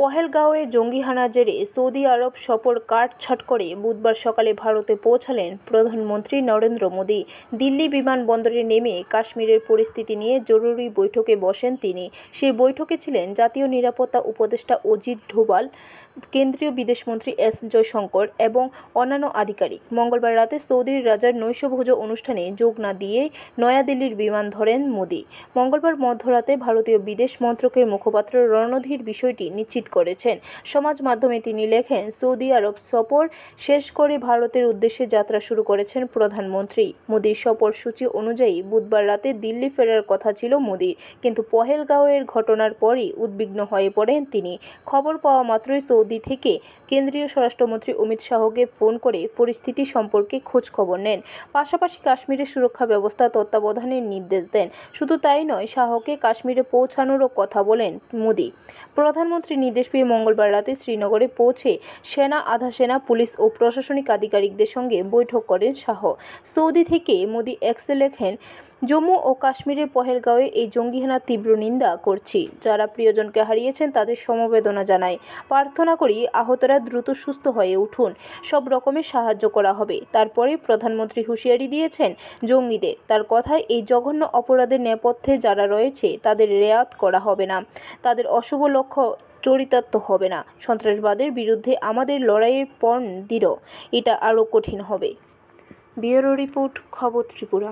পহেলগাঁওয়ে জঙ্গি হানার জেরে সৌদি আরব সফর কাটছাঁট করে বুধবার সকালে ভারতে পৌঁছালেন প্রধানমন্ত্রী নরেন্দ্র মোদী। দিল্লি বিমানবন্দরে নেমে কাশ্মীরের পরিস্থিতি নিয়ে জরুরি বৈঠকে বসেন তিনি। সেই বৈঠকে ছিলেন জাতীয় নিরাপত্তা উপদেষ্টা অজিত ডোভাল, কেন্দ্রীয় বিদেশমন্ত্রী এস জয়শঙ্কর এবং অন্যান্য আধিকারিক। মঙ্গলবার রাতে সৌদির রাজার নৈশভোজ অনুষ্ঠানে যোগ না দিয়ে নয়াদিল্লির বিমান ধরেন মোদী। মঙ্গলবার মধ্যরাতে ভারতীয় বিদেশ মন্ত্রকের মুখপাত্র রণধীর বিষয়টি নিশ্চিত করেছেন। সমাজ মাধ্যমে তিনি লেখেন, সৌদি আরব সফর শেষ করে ভারতের উদ্দেশ্যে যাত্রা শুরু করেছেন প্রধানমন্ত্রী। মোদীর সফর সূচি অনুযায়ী বুধবার রাতে দিল্লি ফেরার কথা ছিল মোদীর, কিন্তু পহেলগাঁওয়ের ঘটনার পরই উদ্বিগ্ন হয়ে পড়েন তিনি। খবর পাওয়া মাত্রই সৌদি থেকে কেন্দ্রীয় স্বরাষ্ট্রমন্ত্রী অমিত শাহকে ফোন করে পরিস্থিতি সম্পর্কে খোঁজ খবর নেন। পাশাপাশি কাশ্মীরের সুরক্ষা ব্যবস্থা তত্ত্বাবধানের নির্দেশ দেন। শুধু তাই নয়, শাহকে কাশ্মীরে পৌঁছানোরও কথা বলেন মোদী। প্রধানমন্ত্রীর নির্দেশ পেয়ে মঙ্গলবার রাতে শ্রীনগরে পৌঁছে সেনা, আধা সেনা, পুলিশ ও প্রশাসনিক আধিকারিকদের সঙ্গে বৈঠক করেন শাহ। সৌদি থেকে মোদী এক্সে লেখেন, জম্মু ও কাশ্মীরের পহেলগাঁওয়ে এই জঙ্গিহানার তীব্র নিন্দা করছি। যারা প্রিয়জনকে হারিয়েছেন তাদের সমবেদনা জানাই। প্রার্থনা করি আহতরা দ্রুত সুস্থ হয়ে উঠুন। সব রকমের সাহায্য করা হবে। তারপরে প্রধানমন্ত্রী হুঁশিয়ারি দিয়েছেন জঙ্গিদের। তার কথায়, এই জঘন্য অপরাধের নেপথ্যে যারা রয়েছে তাদের রেয়াত করা হবে না, তাদের অশুভ লক্ষ্য চরিতার্থ হবে না। সন্ত্রাসবাদের বিরুদ্ধে আমাদের লড়াইয়ের পণ দৃঢ়, এটা আরও কঠিন হবে। ব্যুরো রিপোর্ট, খবর ত্রিপুরা।